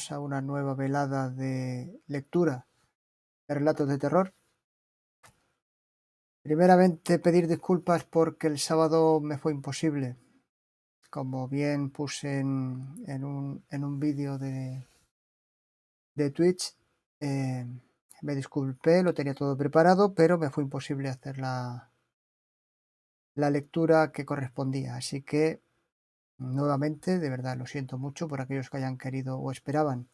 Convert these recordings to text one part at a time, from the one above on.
bienvenidos a una nueva velada de lectura de relatos de terror. Primeramente pedir disculpas porque el sábado me fue imposible. Como bien puse en un vídeo de Twitch, me disculpé, lo tenía todo preparado, pero me fue imposible hacer la lectura que correspondía. Así que, nuevamente, de verdad, lo siento mucho por aquellos que hayan querido o esperaban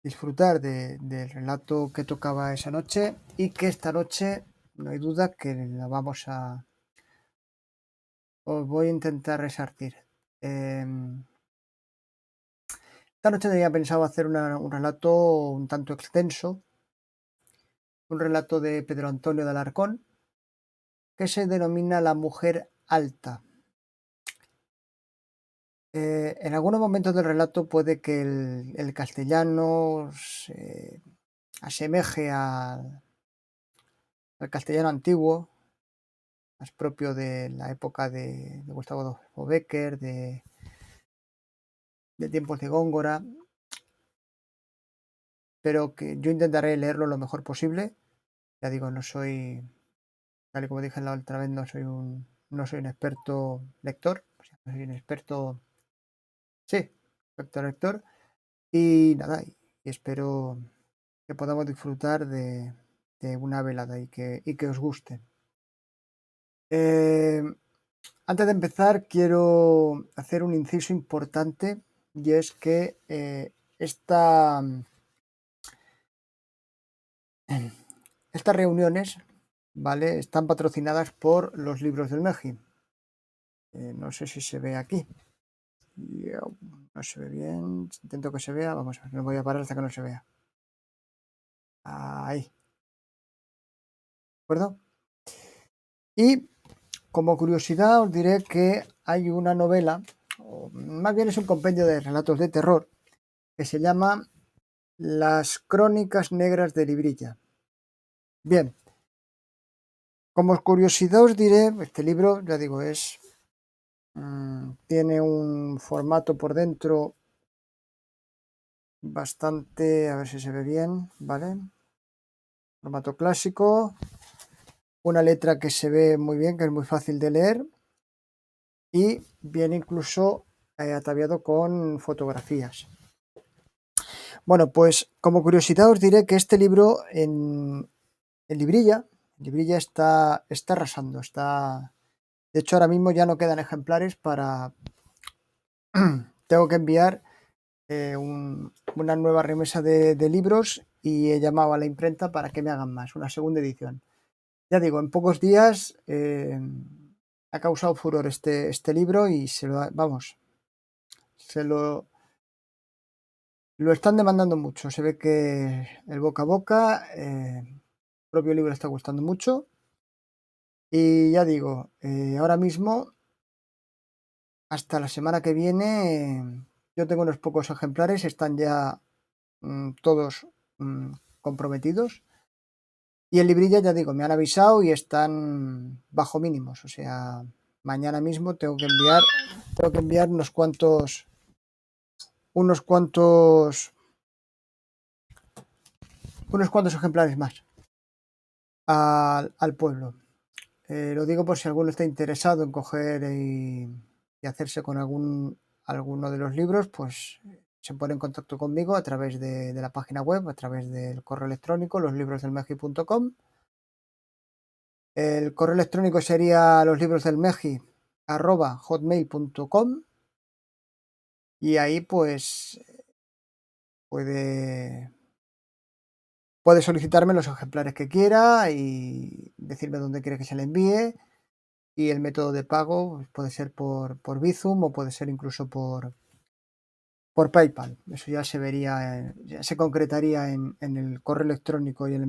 disfrutar del relato que tocaba esa noche, y que esta noche no hay duda que la os voy a intentar resarcir. Esta noche tenía pensado hacer un relato un tanto extenso, un relato de Pedro Antonio de Alarcón, que se denomina La mujer alta. En algunos momentos del relato puede que el castellano se asemeje al castellano antiguo, más propio de la época de Gustavo Adolfo Bécquer, de tiempos de Góngora, pero que yo intentaré leerlo lo mejor posible. Ya digo, no soy, tal y como dije la otra vez, no soy un experto lector, o sea, no soy un experto, sí, experto lector, y nada, y espero que podamos disfrutar de una velada y que os guste. Antes de empezar, quiero hacer un inciso importante, y es que estas reuniones, ¿vale?, están patrocinadas por los libros del MEGI. No sé si se ve aquí. No se ve bien. Intento que se vea. Vamos a ver, no voy a parar hasta que no se vea. Ahí. ¿De acuerdo? Y como curiosidad os diré que hay una novela, o más bien es un compendio de relatos de terror, que se llama Las Crónicas Negras de Librilla. Bien, como curiosidad os diré, este libro, ya digo, tiene un formato por dentro bastante, a ver si se ve bien, ¿vale? Formato clásico, una letra que se ve muy bien, que es muy fácil de leer, y viene incluso ataviado con fotografías. Bueno, pues como curiosidad os diré que este libro en Librilla está arrasando, de hecho ahora mismo ya no quedan ejemplares tengo que enviar una nueva remesa de libros, y he llamado a la imprenta para que me hagan más, una segunda edición. Ya digo, en pocos días ha causado furor este libro, y lo están demandando mucho. Se ve que el boca a boca, el propio libro está gustando mucho, y ya digo, ahora mismo, hasta la semana que viene, yo tengo unos pocos ejemplares, están ya todos comprometidos, y en Librilla, ya digo, me han avisado y están bajo mínimos, o sea, mañana mismo tengo que enviar unos cuantos ejemplares más al pueblo. Lo digo por si alguno está interesado en coger y hacerse con alguno de los libros, pues se pone en contacto conmigo a través de la página web, a través del correo electrónico, loslibrosdelmeji.com. El correo electrónico sería loslibrodelsmeji@hotmail.com, y ahí pues puede solicitarme los ejemplares que quiera y decirme dónde quiere que se le envíe, y el método de pago pues, puede ser por Bizum, o puede ser incluso por PayPal. Eso ya se vería, ya se concretaría en el correo electrónico y en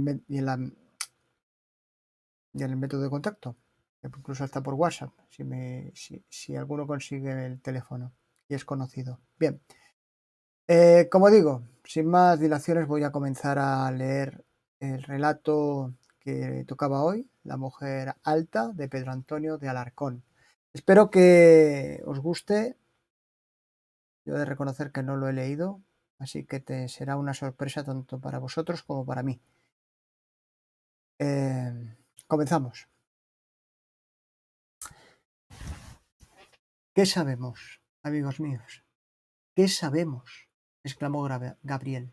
el método de contacto, incluso hasta por WhatsApp, si alguno consigue el teléfono y es conocido. Bien, como digo, sin más dilaciones voy a comenzar a leer el relato que tocaba hoy, La mujer alta, de Pedro Antonio de Alarcón. Espero que os guste Yo he de reconocer que no lo he leído, así que te será una sorpresa tanto para vosotros como para mí. Comenzamos. ¿Qué sabemos, amigos míos? ¿Qué sabemos? Exclamó Gabriel,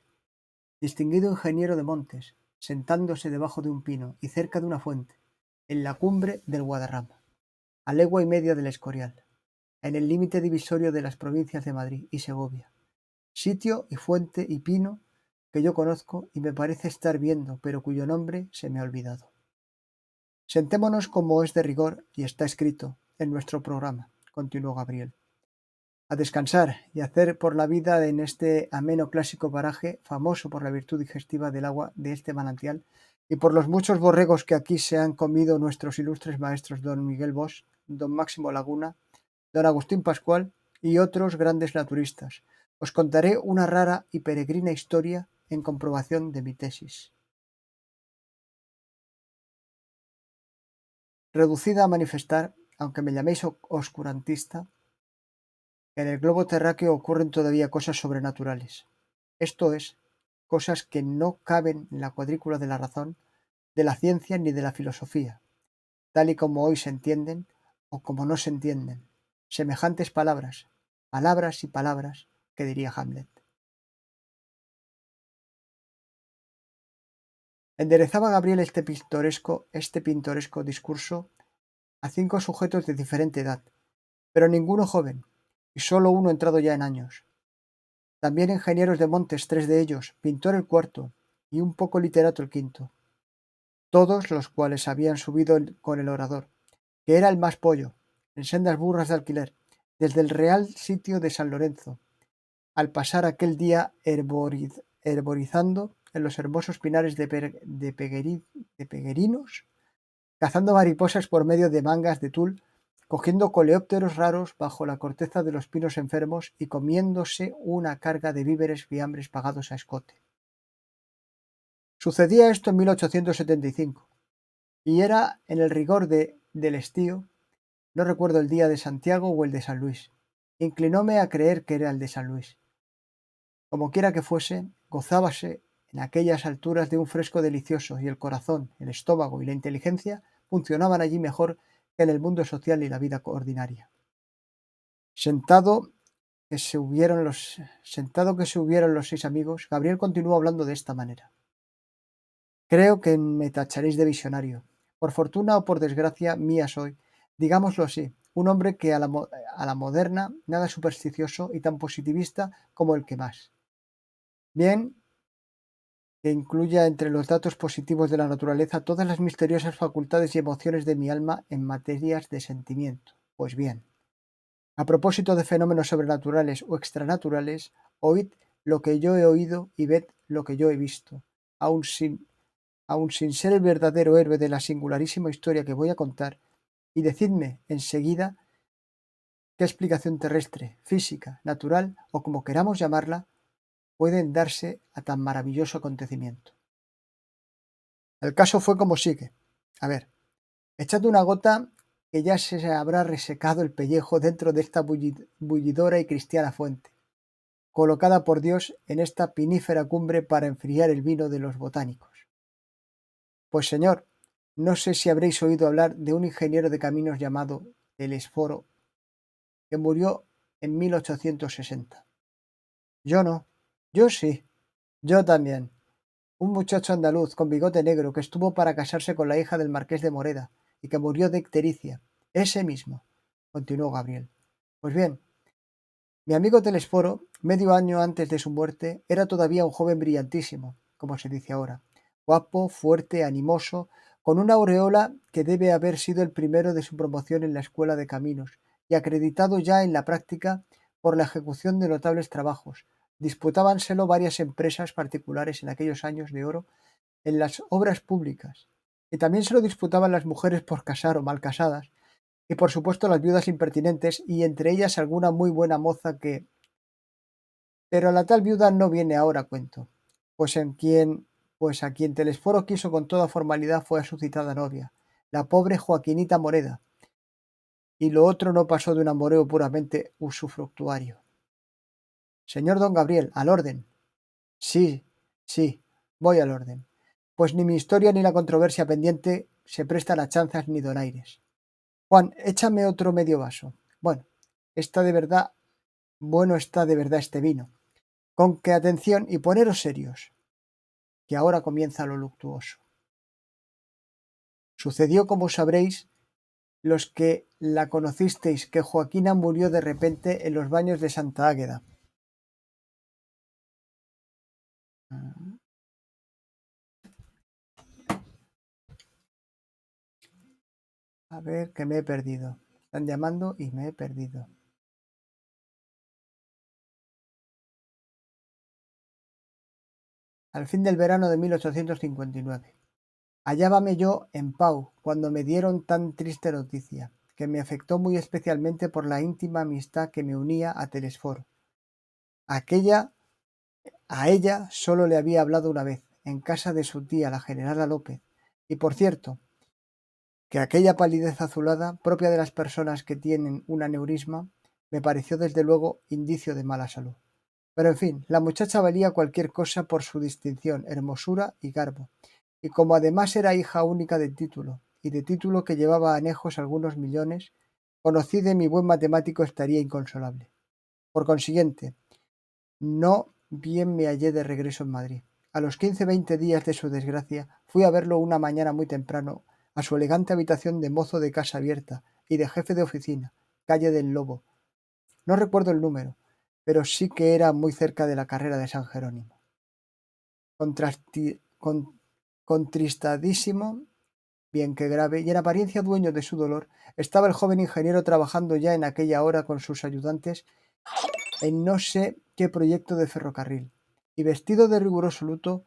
distinguido ingeniero de montes, sentándose debajo de un pino y cerca de una fuente, en la cumbre del Guadarrama, a legua y media del Escorial, en el límite divisorio de las provincias de Madrid y Segovia. Sitio y fuente y pino que yo conozco y me parece estar viendo, pero cuyo nombre se me ha olvidado. Sentémonos como es de rigor y está escrito en nuestro programa, continuó Gabriel, a descansar y hacer por la vida en este ameno clásico paraje, famoso por la virtud digestiva del agua de este manantial y por los muchos borregos que aquí se han comido nuestros ilustres maestros don Miguel Bosch, don Máximo Laguna, don Agustín Pascual y otros grandes naturistas. Os contaré una rara y peregrina historia en comprobación de mi tesis. Reducida a manifestar, aunque me llaméis oscurantista, en el globo terráqueo ocurren todavía cosas sobrenaturales. Esto es, cosas que no caben en la cuadrícula de la razón, de la ciencia ni de la filosofía, tal y como hoy se entienden o como no se entienden. Semejantes palabras, palabras y palabras, que diría Hamlet. Enderezaba Gabriel este pintoresco discurso a 5 sujetos de diferente edad, pero ninguno joven, y solo uno entrado ya en años. También ingenieros de montes, 3 de ellos, pintor el cuarto, y un poco literato el quinto, todos los cuales habían subido con el orador, que era el más pollo, en sendas burras de alquiler, desde el real sitio de San Lorenzo, al pasar aquel día herborizando en los hermosos pinares de Peguerinos, cazando mariposas por medio de mangas de tul, cogiendo coleópteros raros bajo la corteza de los pinos enfermos y comiéndose una carga de víveres fiambres pagados a escote. Sucedía esto en 1875, y era en el rigor del estío, no recuerdo el día de Santiago o el de San Luis. Inclinóme a creer que era el de San Luis. Como quiera que fuese, gozábase en aquellas alturas de un fresco delicioso y el corazón, el estómago y la inteligencia funcionaban allí mejor que en el mundo social y la vida ordinaria. Sentado que se hubieron los 6 amigos, Gabriel continuó hablando de esta manera. Creo que me tacharéis de visionario. Por fortuna o por desgracia mía soy, digámoslo así, un hombre que a la moderna nada supersticioso y tan positivista como el que más. Bien, que incluya entre los datos positivos de la naturaleza todas las misteriosas facultades y emociones de mi alma en materias de sentimiento. Pues bien, a propósito de fenómenos sobrenaturales o extranaturales, oíd lo que yo he oído y ved lo que yo he visto, aun sin ser el verdadero héroe de la singularísima historia que voy a contar, y decidme enseguida qué explicación terrestre, física, natural o como queramos llamarla, pueden darse a tan maravilloso acontecimiento. El caso fue como sigue. A ver, echad una gota que ya se habrá resecado el pellejo dentro de esta bullidora y cristiana fuente, colocada por Dios en esta pinífera cumbre para enfriar el vino de los botánicos. Pues señor, no sé si habréis oído hablar de un ingeniero de caminos llamado Telesforo, que murió en 1860. Yo no, yo sí, yo también. Un muchacho andaluz con bigote negro que estuvo para casarse con la hija del marqués de Moreda y que murió de ictericia. Ese mismo, continuó Gabriel. Pues bien, mi amigo Telesforo, medio año antes de su muerte, era todavía un joven brillantísimo, como se dice ahora, guapo, fuerte, animoso, con una aureola que debe haber sido el primero de su promoción en la escuela de caminos y acreditado ya en la práctica por la ejecución de notables trabajos. Disputábanselo varias empresas particulares en aquellos años de oro en las obras públicas, y también se lo disputaban las mujeres por casar o mal casadas, y por supuesto las viudas impertinentes, y entre ellas alguna muy buena moza que... Pero la tal viuda no viene ahora a cuento, pues a quien Telesforo quiso con toda formalidad fue a su citada novia, la pobre Joaquinita Moreda, y lo otro no pasó de un amoreo puramente usufructuario. Señor don Gabriel, al orden. Sí, sí, voy al orden. Pues ni mi historia ni la controversia pendiente se prestan a chanzas ni donaires. Juan, échame otro medio vaso. Bueno, está de verdad, bueno está de verdad este vino. Con que atención y poneros serios, que ahora comienza lo luctuoso. Sucedió, como sabréis, los que la conocisteis, que Joaquina murió de repente en los baños de Santa Águeda. A ver, que me he perdido. Están llamando y me he perdido. Al fin del verano de 1859. Hallábame yo en Pau cuando me dieron tan triste noticia, que me afectó muy especialmente por la íntima amistad que me unía a Telesforo. Aquella, a ella solo le había hablado una vez, en casa de su tía, la generala López, y por cierto, que aquella palidez azulada, propia de las personas que tienen un aneurisma, me pareció desde luego indicio de mala salud. Pero en fin, la muchacha valía cualquier cosa por su distinción, hermosura y garbo, y como además era hija única de título, y de título que llevaba anejos algunos millones, conocí de mi buen matemático estaría inconsolable. Por consiguiente, no bien me hallé de regreso en Madrid. A los 15 o 20 días de su desgracia, fui a verlo una mañana muy temprano a su elegante habitación de mozo de casa abierta y de jefe de oficina, calle del Lobo. No recuerdo el número, pero sí que era muy cerca de la carrera de San Jerónimo. Contristadísimo, bien que grave, y en apariencia dueño de su dolor, estaba el joven ingeniero trabajando ya en aquella hora con sus ayudantes en no sé qué proyecto de ferrocarril, y vestido de riguroso luto,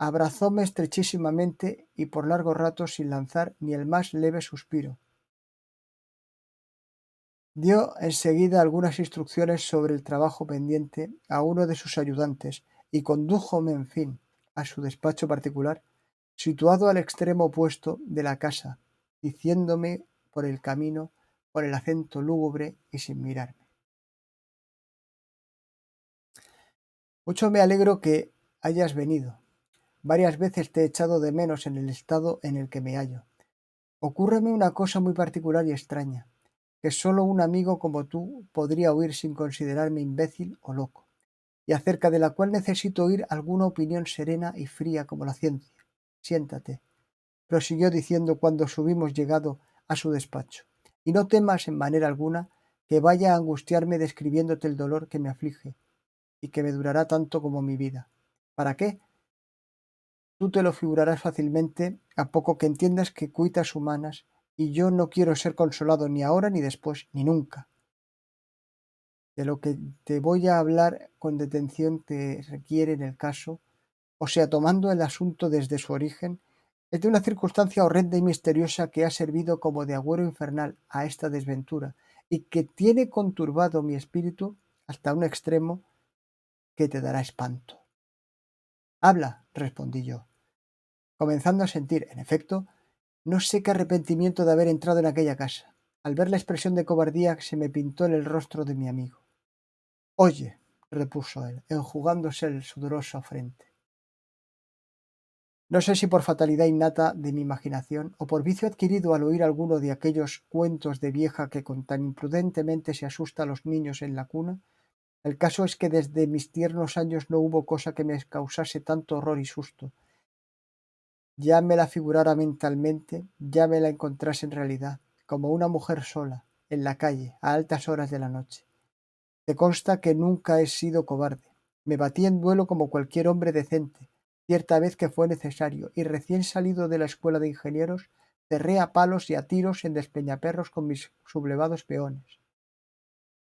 abrazóme estrechísimamente y por largo rato sin lanzar ni el más leve suspiro. Dio enseguida algunas instrucciones sobre el trabajo pendiente a uno de sus ayudantes y condújome, en fin, a su despacho particular, situado al extremo opuesto de la casa, diciéndome por el camino, con el acento lúgubre y sin mirarme: mucho me alegro que hayas venido. Varias veces te he echado de menos en el estado en el que me hallo. Ocúrreme una cosa muy particular y extraña, que solo un amigo como tú podría oír sin considerarme imbécil o loco, y acerca de la cual necesito oír alguna opinión serena y fría como la ciencia. Siéntate, prosiguió diciendo cuando hubimos llegado a su despacho, y no temas en manera alguna que vaya a angustiarme describiéndote el dolor que me aflige y que me durará tanto como mi vida. ¿Para qué? Tú te lo figurarás fácilmente a poco que entiendas que cuitas humanas, y yo no quiero ser consolado ni ahora ni después, ni nunca. De lo que te voy a hablar con detención te requiere en el caso, o sea, tomando el asunto desde su origen, es de una circunstancia horrenda y misteriosa que ha servido como de agüero infernal a esta desventura, y que tiene conturbado mi espíritu hasta un extremo que te dará espanto. Habla, respondí yo, comenzando a sentir, en efecto, no sé qué arrepentimiento de haber entrado en aquella casa, al ver la expresión de cobardía que se me pintó en el rostro de mi amigo. Oye, repuso él, enjugándose el sudoroso frente. No sé si por fatalidad innata de mi imaginación o por vicio adquirido al oír alguno de aquellos cuentos de vieja que con tan imprudentemente se asusta a los niños en la cuna, el caso es que desde mis tiernos años no hubo cosa que me causase tanto horror y susto. Ya me la figurara mentalmente, ya me la encontrase en realidad, como una mujer sola, en la calle, a altas horas de la noche. Te consta que nunca he sido cobarde. Me batí en duelo como cualquier hombre decente, cierta vez que fue necesario, y recién salido de la escuela de ingenieros, cerré a palos y a tiros en despeñaperros con mis sublevados peones,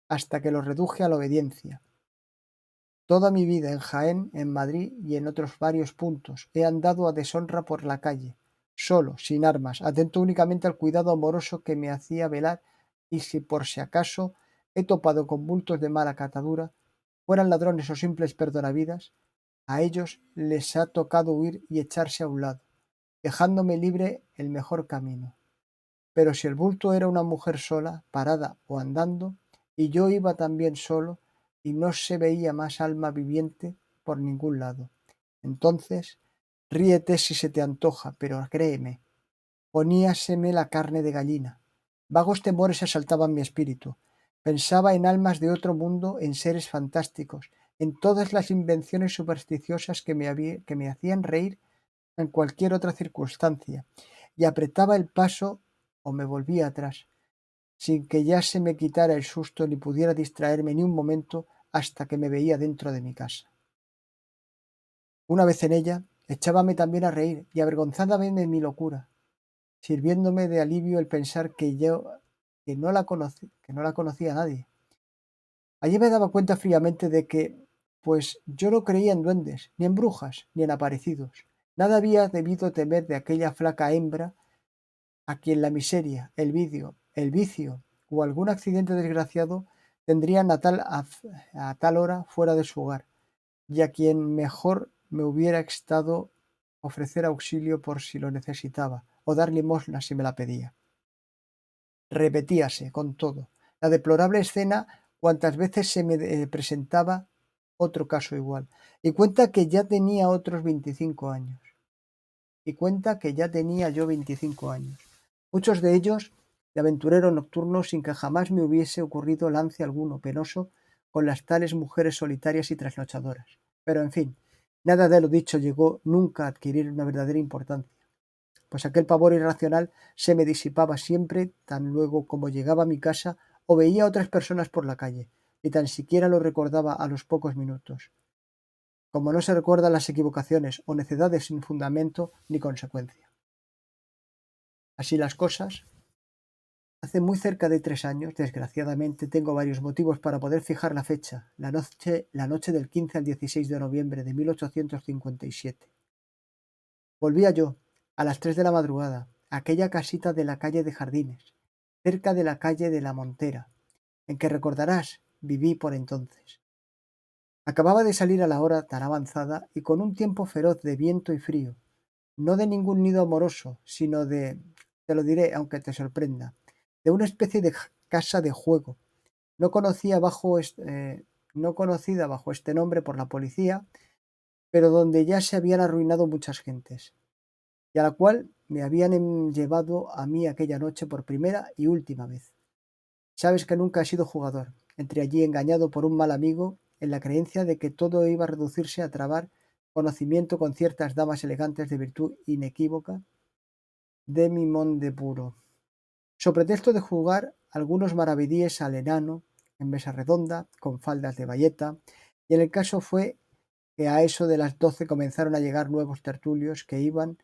hasta que los reduje a la obediencia. Toda mi vida en Jaén, en Madrid y en otros varios puntos he andado a deshonra por la calle, solo, sin armas, atento únicamente al cuidado amoroso que me hacía velar, y si por si acaso he topado con bultos de mala catadura, fueran ladrones o simples perdonavidas, a ellos les ha tocado huir y echarse a un lado, dejándome libre el mejor camino. Pero si el bulto era una mujer sola, parada o andando, y yo iba también solo, y no se veía más alma viviente por ningún lado. Entonces, ríete si se te antoja, pero créeme, poníaseme la carne de gallina. Vagos temores asaltaban mi espíritu. Pensaba en almas de otro mundo, en seres fantásticos, en todas las invenciones supersticiosas que me hacían reír en cualquier otra circunstancia, y apretaba el paso o me volvía atrás, sin que ya se me quitara el susto ni pudiera distraerme ni un momento hasta que me veía dentro de mi casa. Una vez en ella, echábame también a reír y avergonzándome de mi locura, sirviéndome de alivio el pensar que no la conocía a nadie. Allí me daba cuenta fríamente de que, pues yo no creía en duendes, ni en brujas, ni en aparecidos. Nada había debido temer de aquella flaca hembra a quien la miseria, el vicio o algún accidente desgraciado tendrían a tal hora fuera de su hogar, y a quien mejor me hubiera estado ofrecer auxilio por si lo necesitaba, o dar limosna si me la pedía. Repetíase, con todo, la deplorable escena cuantas veces se me presentaba otro caso igual, y cuenta que ya tenía otros 25 años, y cuenta que ya tenía yo 25 años, muchos de ellos de aventurero nocturno sin que jamás me hubiese ocurrido lance alguno penoso con las tales mujeres solitarias y trasnochadoras. Pero en fin, nada de lo dicho llegó nunca a adquirir una verdadera importancia, pues aquel pavor irracional se me disipaba siempre tan luego como llegaba a mi casa o veía a otras personas por la calle, y tan siquiera lo recordaba a los pocos minutos, como no se recuerdan las equivocaciones o necedades sin fundamento ni consecuencia. Así las cosas, hace muy cerca de 3 años, desgraciadamente, tengo varios motivos para poder fijar la fecha, la noche del 15 al 16 de noviembre de 1857. Volvía yo, a las 3 de la madrugada, a aquella casita de la calle de Jardines, cerca de la calle de la Montera, en que recordarás viví por entonces. Acababa de salir a la hora tan avanzada y con un tiempo feroz de viento y frío, no de ningún nido amoroso, sino te lo diré aunque te sorprenda, de una especie de casa de juego, no conocida no conocida bajo este nombre por la policía, pero donde ya se habían arruinado muchas gentes, y a la cual me habían llevado a mí aquella noche por primera y última vez. Sabes que nunca he sido jugador. Entré allí engañado por un mal amigo en la creencia de que todo iba a reducirse a trabar conocimiento con ciertas damas elegantes de virtud inequívoca de mi monde puro. So pretexto de jugar algunos maravedíes al enano en mesa redonda, con faldas de bayeta, y en el caso fue que a eso de las 12 comenzaron a llegar nuevos tertulios que iban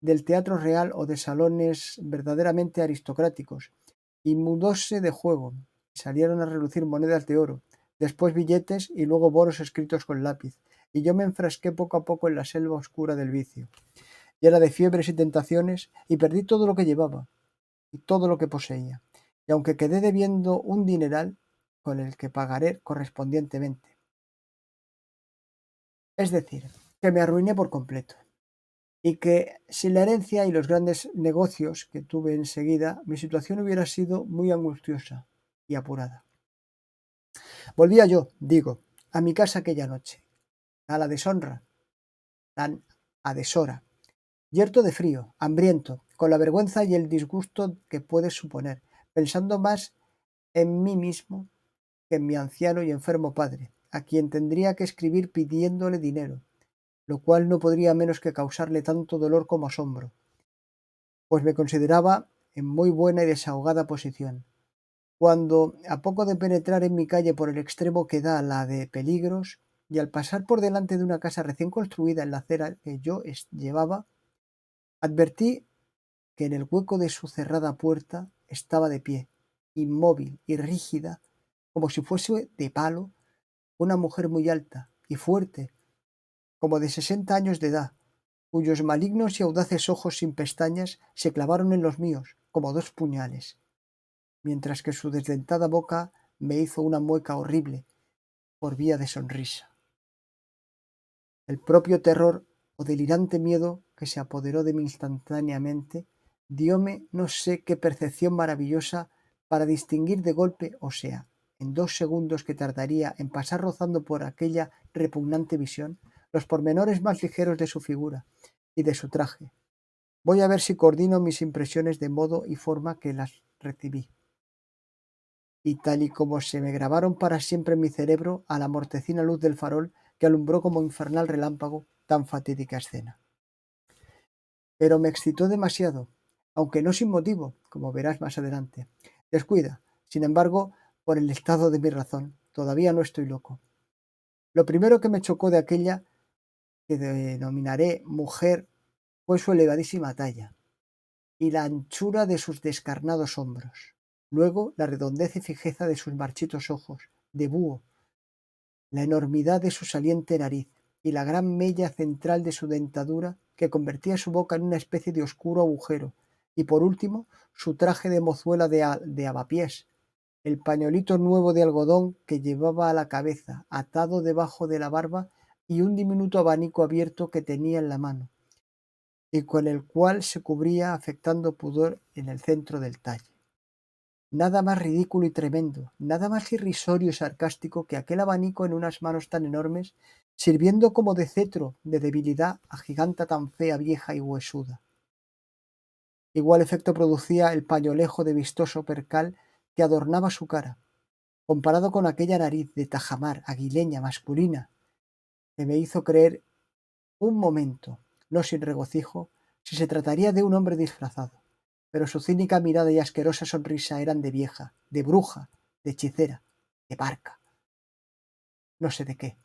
del teatro real o de salones verdaderamente aristocráticos, y mudóse de juego. Salieron a relucir monedas de oro, después billetes y luego bonos escritos con lápiz, y yo me enfrasqué poco a poco en la selva oscura del vicio, llena de fiebres y tentaciones, y perdí todo lo que llevaba y todo lo que poseía, y aunque quedé debiendo un dineral con el que pagaré correspondientemente. Es decir, que me arruiné por completo, y que sin la herencia y los grandes negocios que tuve enseguida, mi situación hubiera sido muy angustiosa y apurada. Volvía yo, digo, a mi casa aquella noche, a la deshonra, tan a deshora, yerto de frío, hambriento, con la vergüenza y el disgusto que puedes suponer, pensando más en mí mismo que en mi anciano y enfermo padre, a quien tendría que escribir pidiéndole dinero, lo cual no podría menos que causarle tanto dolor como asombro, pues me consideraba en muy buena y desahogada posición. Cuando, a poco de penetrar en mi calle por el extremo que da la de Peligros, y al pasar por delante de una casa recién construida en la acera que yo llevaba, advertí que en el hueco de su cerrada puerta estaba de pie, inmóvil y rígida, como si fuese de palo, una mujer muy alta y fuerte, como de 60 años de edad, cuyos malignos y audaces ojos sin pestañas se clavaron en los míos como dos puñales, mientras que su desdentada boca me hizo una mueca horrible por vía de sonrisa. El propio terror o delirante miedo que se apoderó de mí instantáneamente dióme no sé qué percepción maravillosa para distinguir de golpe, o sea, en 2 segundos que tardaría en pasar rozando por aquella repugnante visión los pormenores más ligeros de su figura y de su traje. Voy a ver si coordino mis impresiones de modo y forma que las recibí. Y tal y como se me grabaron para siempre en mi cerebro a la mortecina luz del farol que alumbró como infernal relámpago tan fatídica escena. Pero me excitó demasiado, aunque no sin motivo, como verás más adelante. Descuida, sin embargo, por el estado de mi razón, todavía no estoy loco. Lo primero que me chocó de aquella, que denominaré mujer, fue su elevadísima talla y la anchura de sus descarnados hombros. Luego, la redondez y fijeza de sus marchitos ojos, de búho, la enormidad de su saliente nariz y la gran mella central de su dentadura que convertía su boca en una especie de oscuro agujero, y por último, su traje de mozuela de avapiés, el pañolito nuevo de algodón que llevaba a la cabeza, atado debajo de la barba, y un diminuto abanico abierto que tenía en la mano, y con el cual se cubría afectando pudor en el centro del talle. Nada más ridículo y tremendo, nada más irrisorio y sarcástico que aquel abanico en unas manos tan enormes, sirviendo como de cetro de debilidad a giganta tan fea, vieja y huesuda. Igual efecto producía el pañolejo de vistoso percal que adornaba su cara, comparado con aquella nariz de tajamar aguileña masculina, que me hizo creer un momento, no sin regocijo, si se trataría de un hombre disfrazado. Pero su cínica mirada y asquerosa sonrisa eran de vieja, de bruja, de hechicera, de parca, no sé de qué,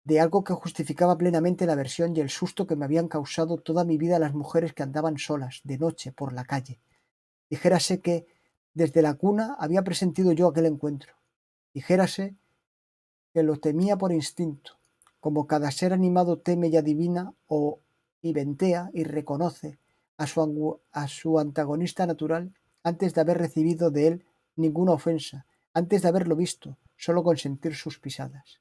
de algo que justificaba plenamente la aversión y el susto que me habían causado toda mi vida las mujeres que andaban solas, de noche, por la calle. Dijérase que desde la cuna había presentido yo aquel encuentro. Dijérase que lo temía por instinto, como cada ser animado teme y adivina y ventea y reconoce a su antagonista natural antes de haber recibido de él ninguna ofensa, antes de haberlo visto, solo con sentir sus pisadas.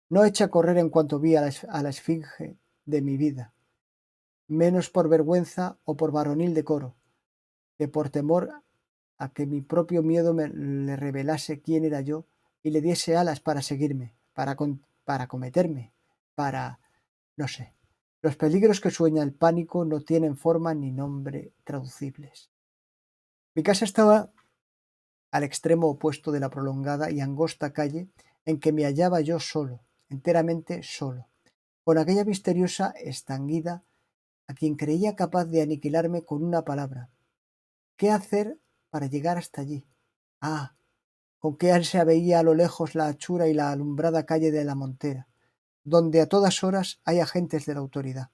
No eché a correr en cuanto vi a la esfinge de mi vida, menos por vergüenza o por varonil decoro, que por temor a que mi propio miedo le revelase quién era yo y le diese alas para seguirme, para cometerme, para, no sé. Los peligros que sueña el pánico no tienen forma ni nombre traducibles. Mi casa estaba al extremo opuesto de la prolongada y angosta calle en que me hallaba yo solo, enteramente solo, con aquella misteriosa estanguida a quien creía capaz de aniquilarme con una palabra. ¿Qué hacer para llegar hasta allí? Ah, con qué ansia veía a lo lejos la hachura y la alumbrada calle de la Montera, donde a todas horas hay agentes de la autoridad.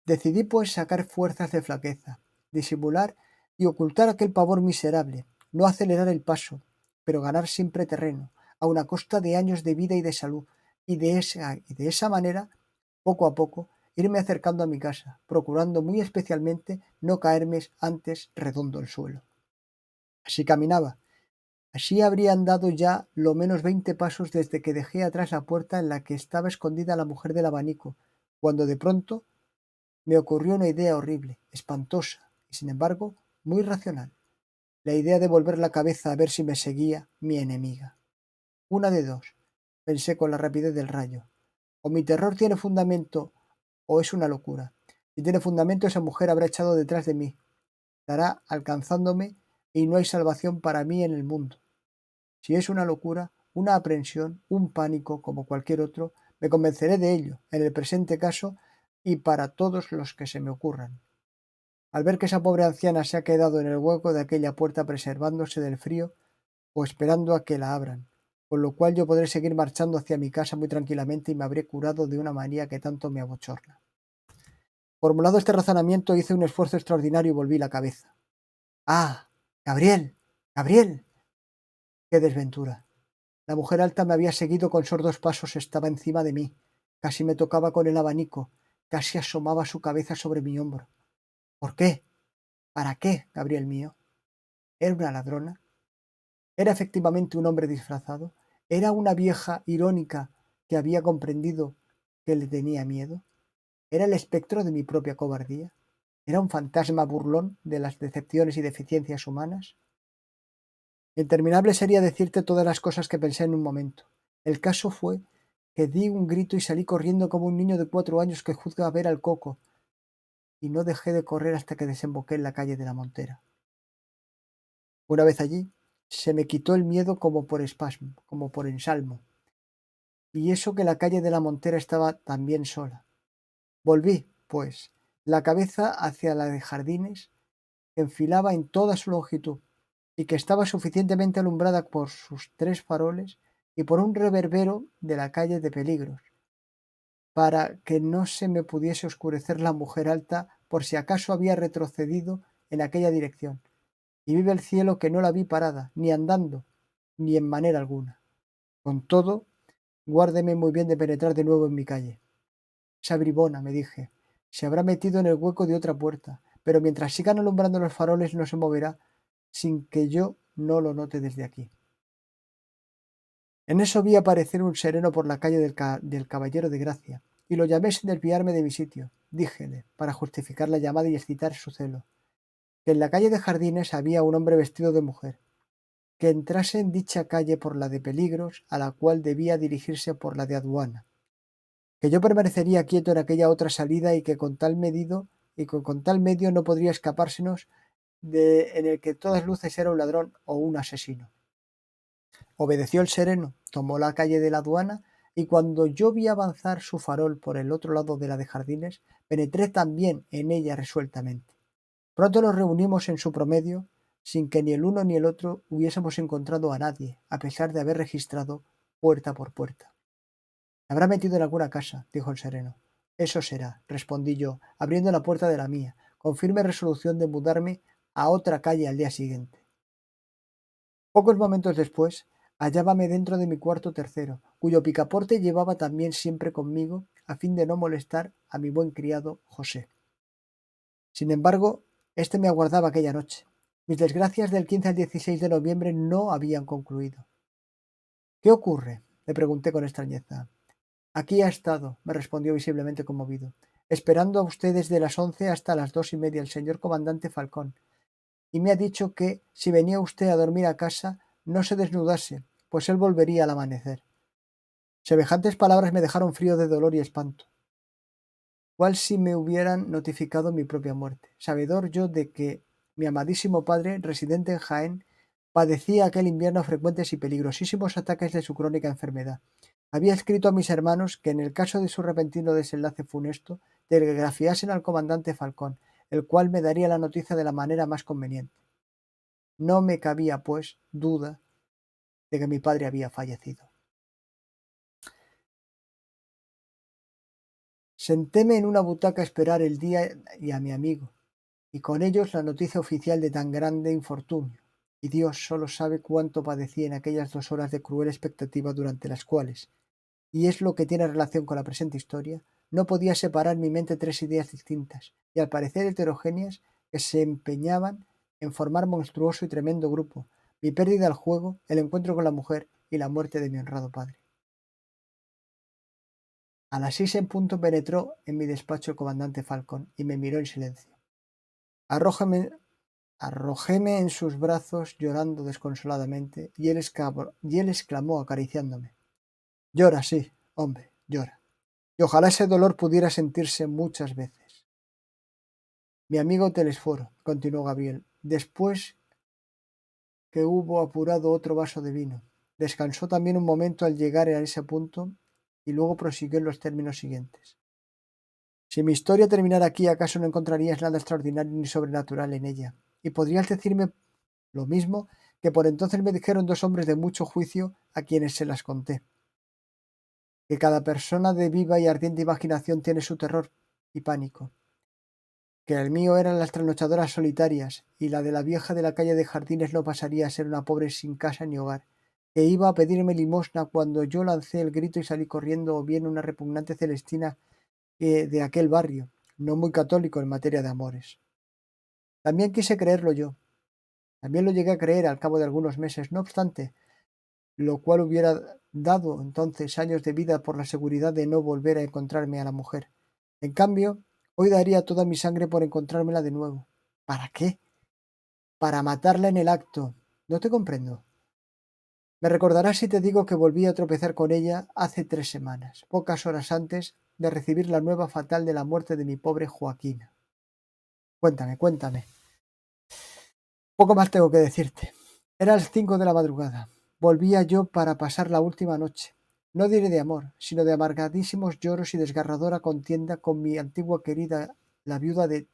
Decidí pues sacar fuerzas de flaqueza, disimular y ocultar aquel pavor miserable, no acelerar el paso, pero ganar siempre terreno, aun a costa de años de vida y de salud, y de esa manera, poco a poco, irme acercando a mi casa, procurando muy especialmente no caerme antes redondo el suelo. Así caminaba. Así habría andado ya lo menos 20 pasos desde que dejé atrás la puerta en la que estaba escondida la mujer del abanico, cuando de pronto me ocurrió una idea horrible, espantosa y sin embargo muy racional. La idea de volver la cabeza a ver si me seguía mi enemiga. Una de dos, pensé con la rapidez del rayo. O mi terror tiene fundamento o es una locura. Si tiene fundamento, esa mujer habrá echado detrás de mí, estará alcanzándome y no hay salvación para mí en el mundo. Si es una locura, una aprensión, un pánico como cualquier otro, me convenceré de ello, en el presente caso y para todos los que se me ocurran. Al ver que esa pobre anciana se ha quedado en el hueco de aquella puerta preservándose del frío o esperando a que la abran, con lo cual yo podré seguir marchando hacia mi casa muy tranquilamente y me habré curado de una manía que tanto me abochorna. Formulado este razonamiento, hice un esfuerzo extraordinario y volví la cabeza. ¡Ah! ¡Gabriel! ¡Gabriel! ¡Qué desventura! La mujer alta me había seguido con sordos pasos, estaba encima de mí, casi me tocaba con el abanico, casi asomaba su cabeza sobre mi hombro. ¿Por qué? ¿Para qué, Gabriel mío? ¿Era una ladrona? ¿Era efectivamente un hombre disfrazado? ¿Era una vieja irónica que había comprendido que le tenía miedo? ¿Era el espectro de mi propia cobardía? ¿Era un fantasma burlón de las decepciones y deficiencias humanas? Interminable sería decirte todas las cosas que pensé en un momento. El caso fue que di un grito y salí corriendo como un niño de 4 años que juzga a ver al coco, y no dejé de correr hasta que desemboqué en la calle de la Montera. Una vez allí, se me quitó el miedo como por espasmo, como por ensalmo, y eso que la calle de la Montera estaba también sola. Volví, pues, la cabeza hacia la de Jardines, que enfilaba en toda su longitud, y que estaba suficientemente alumbrada por sus 3 faroles y por un reverbero de la calle de Peligros, para que no se me pudiese oscurecer la mujer alta por si acaso había retrocedido en aquella dirección. Y vive el cielo que no la vi parada, ni andando, ni en manera alguna. Con todo, guárdeme muy bien de penetrar de nuevo en mi calle. Esa bribona, me dije, se habrá metido en el hueco de otra puerta, pero mientras sigan alumbrando los faroles no se moverá sin que yo no lo note desde aquí. En eso vi aparecer un sereno por la calle del Caballero de Gracia, y lo llamé sin desviarme de mi sitio. Díjele, para justificar la llamada y excitar su celo, que en la calle de Jardines había un hombre vestido de mujer, que entrase en dicha calle por la de Peligros, a la cual debía dirigirse por la de Aduana, que yo permanecería quieto en aquella otra salida y que con tal medio no podría escapársenos en el que todas luces era un ladrón o un asesino. Obedeció el sereno, tomó la calle de la Aduana, y cuando yo vi avanzar su farol por el otro lado de la de Jardines, penetré también en ella resueltamente. Pronto nos reunimos en su promedio, sin que ni el uno ni el otro hubiésemos encontrado a nadie, a pesar de haber registrado puerta por puerta. «Me habrá metido en alguna casa», dijo el sereno. «Eso será», respondí yo, abriendo la puerta de la mía, con firme resolución de mudarme a otra calle al día siguiente. Pocos momentos después, hallábame dentro de mi cuarto tercero, cuyo picaporte llevaba también siempre conmigo, a fin de no molestar a mi buen criado José. Sin embargo, este me aguardaba aquella noche. Mis desgracias del 15 al 16 de noviembre no habían concluido. «¿Qué ocurre?», le pregunté con extrañeza. «Aquí ha estado», me respondió visiblemente conmovido, «esperando a usted desde las 11 hasta las 2:30 el señor comandante Falcón, y me ha dicho que, si venía usted a dormir a casa, no se desnudase, pues él volvería al amanecer». Semejantes palabras me dejaron frío de dolor y espanto. Cual si me hubieran notificado mi propia muerte, sabedor yo de que mi amadísimo padre, residente en Jaén, padecía aquel invierno frecuentes y peligrosísimos ataques de su crónica enfermedad. Había escrito a mis hermanos que en el caso de su repentino desenlace funesto, telegrafiasen al comandante Falcón, el cual me daría la noticia de la manera más conveniente. No me cabía, pues, duda de que mi padre había fallecido. Sentéme en una butaca a esperar el día y a mi amigo, y con ellos la noticia oficial de tan grande infortunio, y Dios solo sabe cuánto padecí en aquellas 2 horas de cruel expectativa durante las cuales, y es lo que tiene relación con la presente historia, no podía separar mi mente 3 ideas distintas, y al parecer heterogéneas, que se empeñaban en formar monstruoso y tremendo grupo, mi pérdida al juego, el encuentro con la mujer y la muerte de mi honrado padre. A las 6 en punto penetró en mi despacho el comandante Falcón y me miró en silencio. Arrójame Arrojéme en sus brazos llorando desconsoladamente, y él exclamó acariciándome: «Llora, sí, hombre, llora. Y ojalá ese dolor pudiera sentirse muchas veces». Mi amigo Telesforo, continuó Gabriel, después que hubo apurado otro vaso de vino, descansó también un momento al llegar a ese punto y luego prosiguió en los términos siguientes: «Si mi historia terminara aquí, acaso no encontrarías nada extraordinario ni sobrenatural en ella, y podrías decirme lo mismo que por entonces me dijeron 2 hombres de mucho juicio a quienes se las conté, que cada persona de viva y ardiente imaginación tiene su terror y pánico, que el mío eran las trasnochadoras solitarias, y la de la vieja de la calle de Jardines no pasaría a ser una pobre sin casa ni hogar, que iba a pedirme limosna cuando yo lancé el grito y salí corriendo, o bien una repugnante Celestina de aquel barrio, no muy católico en materia de amores. También quise creerlo yo, también lo llegué a creer al cabo de algunos meses, no obstante, lo cual hubiera dado entonces años de vida por la seguridad de no volver a encontrarme a la mujer. En cambio, hoy daría toda mi sangre por encontrármela de nuevo. ¿Para qué? Para matarla en el acto. No te comprendo. Me recordarás si te digo que volví a tropezar con ella hace 3 semanas, pocas horas antes de recibir la nueva fatal de la muerte de mi pobre Joaquina. Cuéntame, cuéntame. Poco más tengo que decirte. Era las 5 de la madrugada. Volvía yo para pasar la última noche. No diré de amor, sino de amargadísimos lloros y desgarradora contienda con mi antigua querida, la viuda de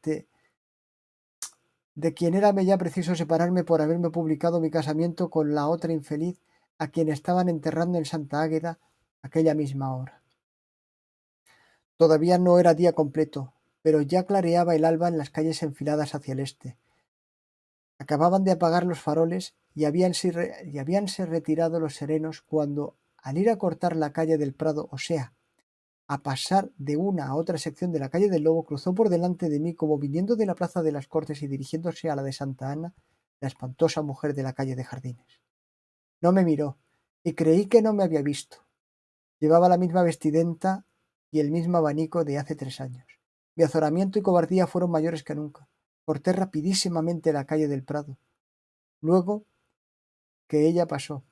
quien érame ya preciso separarme por haberme publicado mi casamiento con la otra infeliz a quien estaban enterrando en Santa Águeda aquella misma hora. Todavía no era día completo, pero ya clareaba el alba en las calles enfiladas hacia el este. Acababan de apagar los faroles y habíanse retirado los serenos cuando, al ir a cortar la calle del Prado, o sea, a pasar de una a otra sección de la calle del Lobo, cruzó por delante de mí como viniendo de la plaza de las Cortes y dirigiéndose a la de Santa Ana, la espantosa mujer de la calle de Jardines. No me miró, y creí que no me había visto. Llevaba la misma vestimenta y el mismo abanico de hace 3 años. Mi azoramiento y cobardía fueron mayores que nunca. Corté rapidísimamente la calle del Prado. Luego que ella pasó,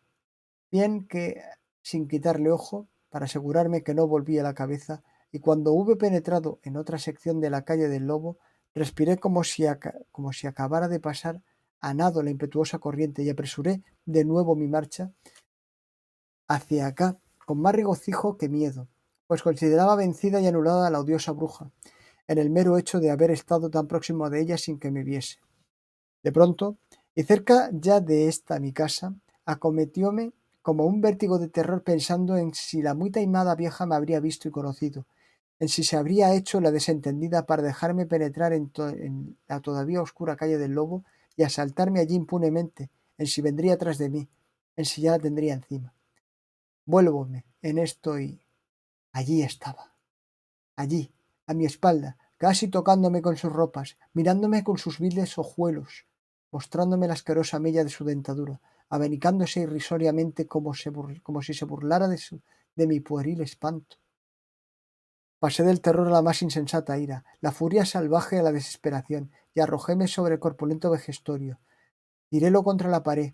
bien que sin quitarle ojo, para asegurarme que no volvía la cabeza, y cuando hube penetrado en otra sección de la calle del Lobo, respiré como si acabara de pasar a nado la impetuosa corriente y apresuré de nuevo mi marcha hacia acá, con más regocijo que miedo, pues consideraba vencida y anulada a la odiosa bruja, en el mero hecho de haber estado tan próximo de ella sin que me viese. De pronto, y cerca ya de esta mi casa, acometióme como un vértigo de terror pensando en si la muy taimada vieja me habría visto y conocido, en si se habría hecho la desentendida para dejarme penetrar en la todavía oscura calle del Lobo y asaltarme allí impunemente, en si vendría tras de mí, en si ya la tendría encima. Vuélvome en esto y allí estaba, allí, a mi espalda, casi tocándome con sus ropas, mirándome con sus viles ojuelos, mostrándome la asquerosa mella de su dentadura, abanicándose irrisoriamente como si se burlara de mi pueril espanto. Pasé del terror a la más insensata ira, la furia salvaje a la desesperación, y arrojóme sobre el corpulento vejestorio. Tirélo contra la pared,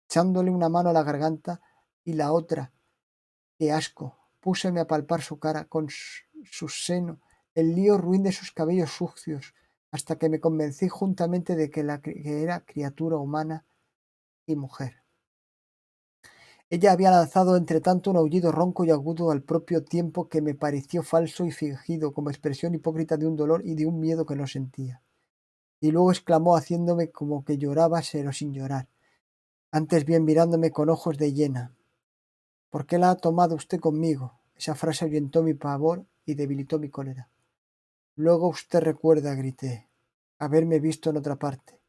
echándole una mano a la garganta y la otra. ¡Qué asco! Púseme a palpar su cara, con su seno, el lío ruin de sus cabellos sucios, hasta que me convencí juntamente de que era criatura humana y mujer. Ella había lanzado entre tanto un aullido ronco y agudo al propio tiempo que me pareció falso y fingido, como expresión hipócrita de un dolor y de un miedo que no sentía. Y luego exclamó haciéndome como que lloraba, pero sin llorar, antes bien mirándome con ojos de hiena. ¿Por qué la ha tomado usted conmigo? Esa frase ahuyentó mi pavor y debilitó mi cólera. Luego usted recuerda, grité, haberme visto en otra parte.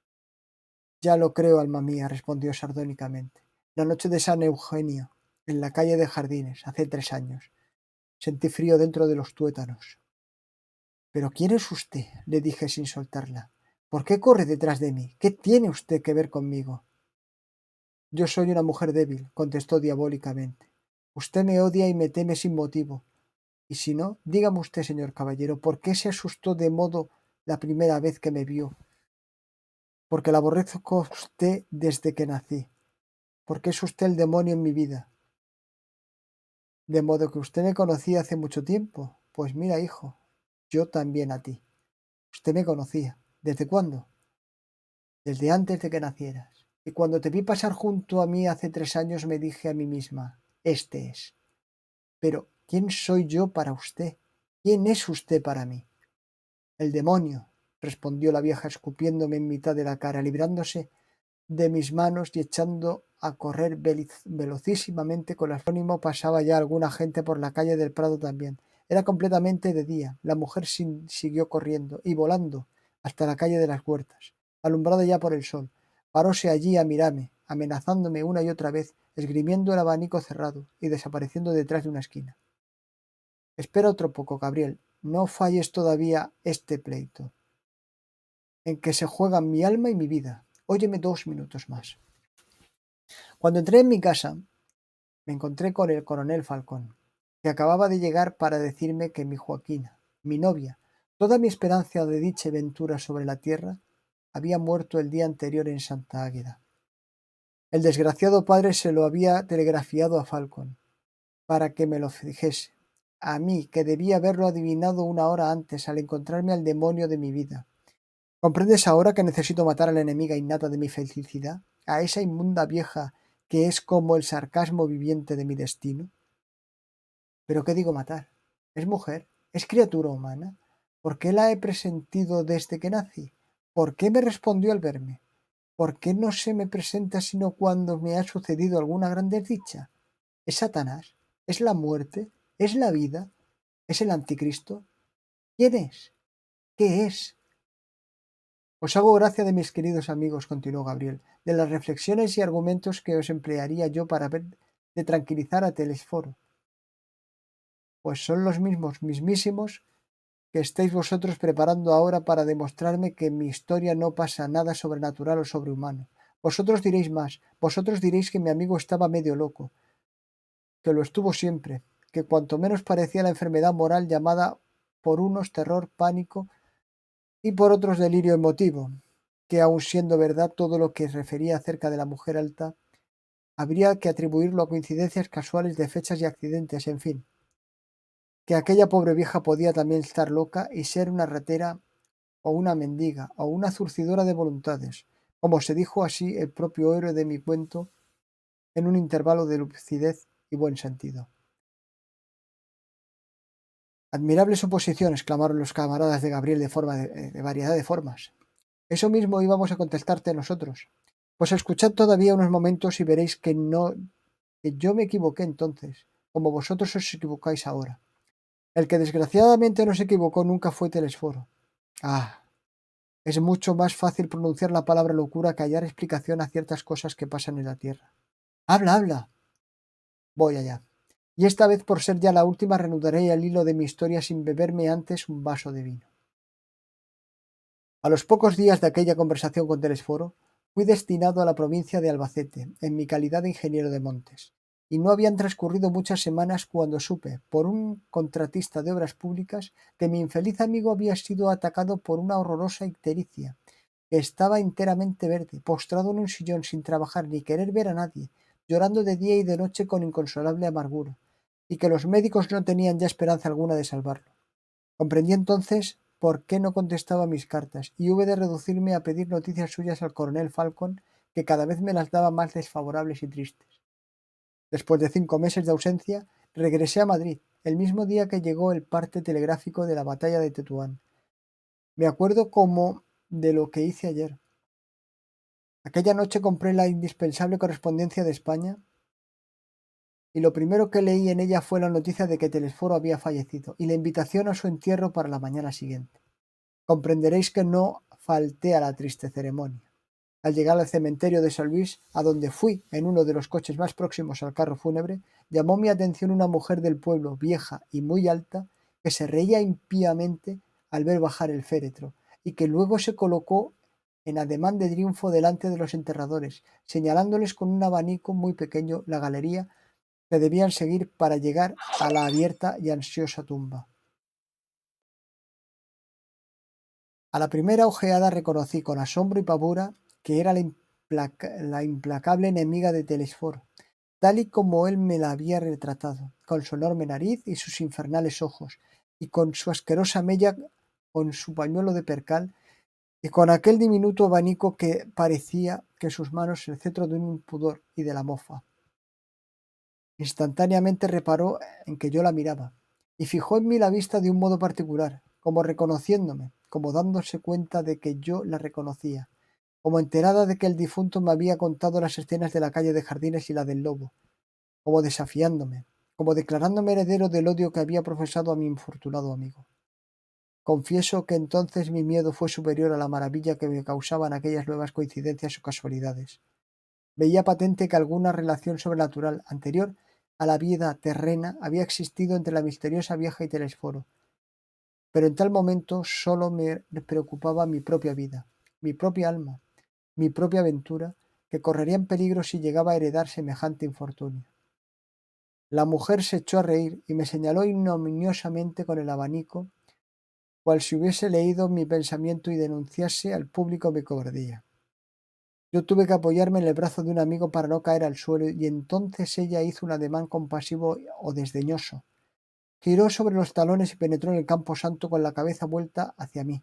Ya lo creo, alma mía, respondió sardónicamente. La noche de San Eugenio, en la calle de Jardines, hace 3 años. Sentí frío dentro de los tuétanos. ¿Pero quién es usted? Le dije sin soltarla. ¿Por qué corre detrás de mí? ¿Qué tiene usted que ver conmigo? Yo soy una mujer débil, contestó diabólicamente. Usted me odia y me teme sin motivo. Y si no, dígame usted, señor caballero, ¿por qué se asustó de modo la primera vez que me vio? Porque la aborrezco a usted desde que nací. Porque es usted el demonio en mi vida. De modo que usted me conocía hace mucho tiempo. Pues mira, hijo, yo también a ti. Usted me conocía. ¿Desde cuándo? Desde antes de que nacieras. Y cuando te vi pasar junto a mí hace 3 años me dije a mí misma, este es. Pero, ¿quién soy yo para usted? ¿Quién es usted para mí? El demonio, respondió la vieja escupiéndome en mitad de la cara, librándose de mis manos y echando a correr velocísimamente con el anónimo. Pasaba ya alguna gente por la calle del Prado también. Era completamente de día. La mujer siguió corriendo y volando hasta la calle de las Huertas, alumbrada ya por el sol. Paróse allí a mirarme, amenazándome una y otra vez, esgrimiendo el abanico cerrado y desapareciendo detrás de una esquina. Espera otro poco, Gabriel. No falles todavía este pleito, en que se juegan mi alma y mi vida. Óyeme 2 minutos más. Cuando entré en mi casa, me encontré con el coronel Falcón, que acababa de llegar para decirme que mi Joaquina, mi novia, toda mi esperanza de dicha y ventura sobre la tierra, había muerto el día anterior en Santa Águeda. El desgraciado padre se lo había telegrafiado a Falcon, para que me lo dijese, a mí, que debía haberlo adivinado una hora antes al encontrarme al demonio de mi vida. ¿Comprendes ahora que necesito matar a la enemiga innata de mi felicidad? A esa inmunda vieja que es como el sarcasmo viviente de mi destino. ¿Pero qué digo matar? Es mujer, es criatura humana. ¿Por qué la he presentido desde que nací? ¿Por qué me respondió al verme? ¿Por qué no se me presenta sino cuando me ha sucedido alguna gran desdicha? ¿Es Satanás? ¿Es la muerte? ¿Es la vida? ¿Es el anticristo? ¿Quién es? ¿Qué es? Os hago gracia de mis queridos amigos, continuó Gabriel, de las reflexiones y argumentos que os emplearía yo para ver de tranquilizar a Telesforo, pues son los mismísimos que estáis vosotros preparando ahora para demostrarme que en mi historia no pasa nada sobrenatural o sobrehumano. Vosotros diréis más, vosotros diréis que mi amigo estaba medio loco, que lo estuvo siempre, que cuanto menos parecía la enfermedad moral llamada por unos terror, pánico y por otros delirio emotivo, que aun siendo verdad todo lo que refería acerca de la mujer alta, habría que atribuirlo a coincidencias casuales de fechas y accidentes, en fin, que aquella pobre vieja podía también estar loca y ser una ratera o una mendiga o una zurcidora de voluntades, como se dijo así el propio héroe de mi cuento en un intervalo de lucidez y buen sentido. Admirable suposición, exclamaron los camaradas de Gabriel de variedad de formas. Eso mismo íbamos a contestarte nosotros. Pues escuchad todavía unos momentos y veréis que yo me equivoqué entonces, como vosotros os equivocáis ahora. El que desgraciadamente no se equivocó nunca fue Telesforo. Ah, es mucho más fácil pronunciar la palabra locura que hallar explicación a ciertas cosas que pasan en la Tierra. Habla, habla. Voy allá. Y esta vez, por ser ya la última, reanudaré el hilo de mi historia sin beberme antes un vaso de vino. A los pocos días de aquella conversación con Telesforo, fui destinado a la provincia de Albacete, en mi calidad de ingeniero de montes, y no habían transcurrido muchas semanas cuando supe, por un contratista de obras públicas, que mi infeliz amigo había sido atacado por una horrorosa ictericia, que estaba enteramente verde, postrado en un sillón sin trabajar ni querer ver a nadie, llorando de día y de noche con inconsolable amargura, y que los médicos no tenían ya esperanza alguna de salvarlo. Comprendí entonces por qué no contestaba mis cartas, y hube de reducirme a pedir noticias suyas al coronel Falcon, que cada vez me las daba más desfavorables y tristes. Después de 5 meses de ausencia, regresé a Madrid, el mismo día que llegó el parte telegráfico de la batalla de Tetuán. Me acuerdo como de lo que hice ayer. Aquella noche compré la indispensable correspondencia de España, y lo primero que leí en ella fue la noticia de que Telesforo había fallecido, y la invitación a su entierro para la mañana siguiente. Comprenderéis que no falté a la triste ceremonia. Al llegar al cementerio de San Luis, a donde fui en uno de los coches más próximos al carro fúnebre, llamó mi atención una mujer del pueblo, vieja y muy alta, que se reía impíamente al ver bajar el féretro, y que luego se colocó en ademán de triunfo delante de los enterradores, señalándoles con un abanico muy pequeño la galería que debían seguir para llegar a la abierta y ansiosa tumba. A la primera ojeada reconocí con asombro y pavura que era la implacable enemiga de Telesforo, tal y como él me la había retratado, con su enorme nariz y sus infernales ojos, y con su asquerosa mella, con su pañuelo de percal, y con aquel diminuto abanico que parecía que sus manos el cetro de un impudor y de la mofa. Instantáneamente reparó en que yo la miraba, y fijó en mí la vista de un modo particular, como reconociéndome, como dándose cuenta de que yo la reconocía, como enterada de que el difunto me había contado las escenas de la calle de Jardines y la del Lobo, como desafiándome, como declarándome heredero del odio que había profesado a mi infortunado amigo. Confieso que entonces mi miedo fue superior a la maravilla que me causaban aquellas nuevas coincidencias o casualidades. Veía patente que alguna relación sobrenatural anterior a la vida terrena había existido entre la misteriosa vieja y Telesforo, pero en tal momento solo me preocupaba mi propia vida, mi propia alma, mi propia aventura, que correría en peligro si llegaba a heredar semejante infortunio. La mujer se echó a reír y me señaló ignominiosamente con el abanico, cual si hubiese leído mi pensamiento y denunciase al público mi cobardía. Yo tuve que apoyarme en el brazo de un amigo para no caer al suelo y entonces ella hizo un ademán compasivo o desdeñoso. Giró sobre los talones y penetró en el campo santo con la cabeza vuelta hacia mí,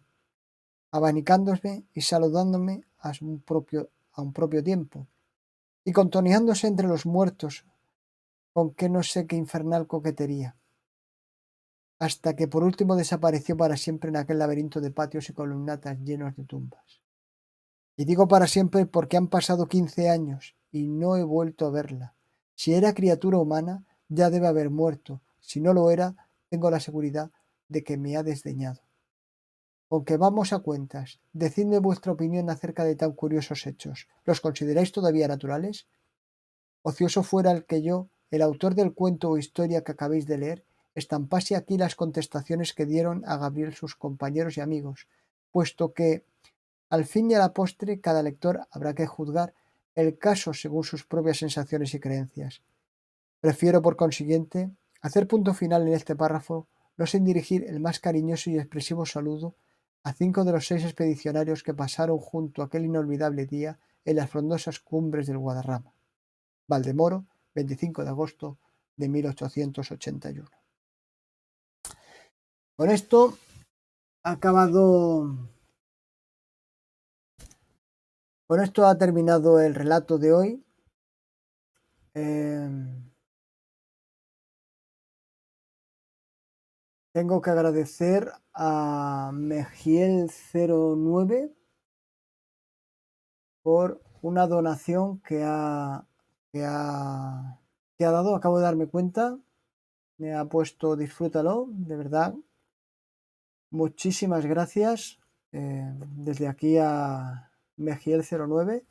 abanicándose y saludándome a un propio tiempo, y contoneándose entre los muertos con que no sé qué infernal coquetería, hasta que por último desapareció para siempre en aquel laberinto de patios y columnatas llenos de tumbas. Y digo para siempre porque han pasado 15 años y no he vuelto a verla. Si era criatura humana, ya debe haber muerto. Si no lo era, tengo la seguridad de que me ha desdeñado. Aunque vamos a cuentas, decidme vuestra opinión acerca de tan curiosos hechos. ¿Los consideráis todavía naturales? Ocioso fuera el que yo, el autor del cuento o historia que acabéis de leer, estampase aquí las contestaciones que dieron a Gabriel sus compañeros y amigos, puesto que al fin y a la postre, cada lector habrá que juzgar el caso según sus propias sensaciones y creencias. Prefiero, por consiguiente, hacer punto final en este párrafo, no sin dirigir el más cariñoso y expresivo saludo a 5 de los 6 expedicionarios que pasaron junto aquel inolvidable día en las frondosas cumbres del Guadarrama. Valdemoro, 25 de agosto de 1881. Con esto ha acabado. Con esto ha terminado el relato de hoy. Tengo que agradecer a Mejiel09 por una donación que ha dado. Acabo de darme cuenta. Me ha puesto disfrútalo, de verdad. Muchísimas gracias desde aquí a Mejiel09.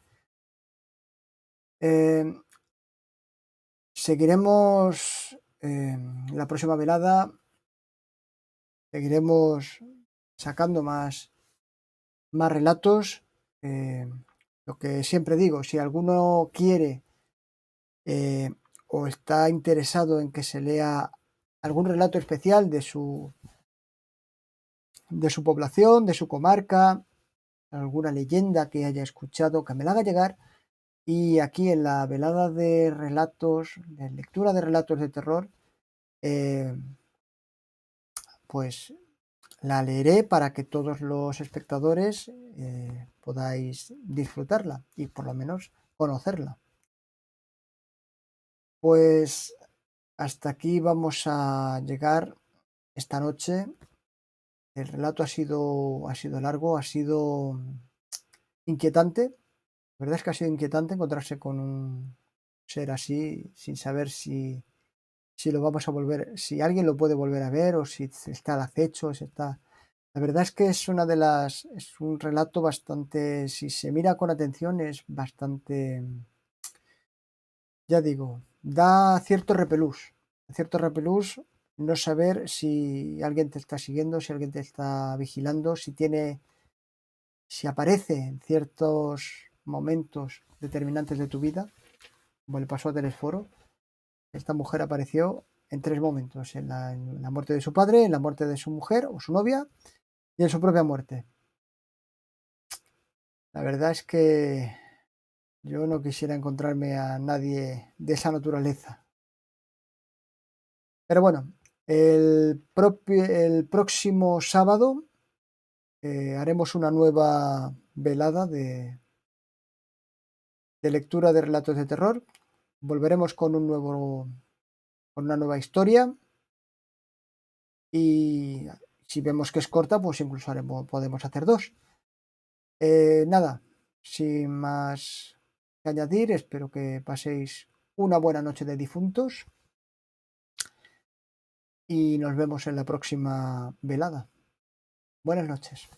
Seguiremos la próxima velada. Seguiremos sacando más relatos. Lo que siempre digo, si alguno quiere o está interesado en que se lea algún relato especial de su población, de su comarca, alguna leyenda que haya escuchado, que me la haga llegar. Y aquí en la velada de relatos, de lectura de relatos de terror, pues la leeré para que todos los espectadores podáis disfrutarla y por lo menos conocerla. Pues hasta aquí vamos a llegar esta noche. El relato ha sido largo, ha sido inquietante. La verdad es que ha sido inquietante encontrarse con un ser así sin saber si lo vamos a volver, si alguien lo puede volver a ver o si está al acecho, si está. La verdad es que es es un relato bastante, si se mira con atención, es bastante, ya digo, da cierto repelús no saber si alguien te está siguiendo, si alguien te está vigilando, si aparece en ciertos momentos determinantes de tu vida, como le pasó a Telesforo. Esta mujer apareció en 3 momentos, en la muerte de su padre, en la muerte de su mujer o su novia y en su propia muerte. La verdad es que yo no quisiera encontrarme a nadie de esa naturaleza. Pero bueno, el próximo sábado haremos una nueva velada de lectura de relatos de terror. Volveremos con una nueva historia y si vemos que es corta, pues incluso podemos hacer 2. Nada, sin más que añadir, espero que paséis una buena noche de difuntos y nos vemos en la próxima velada. Buenas noches.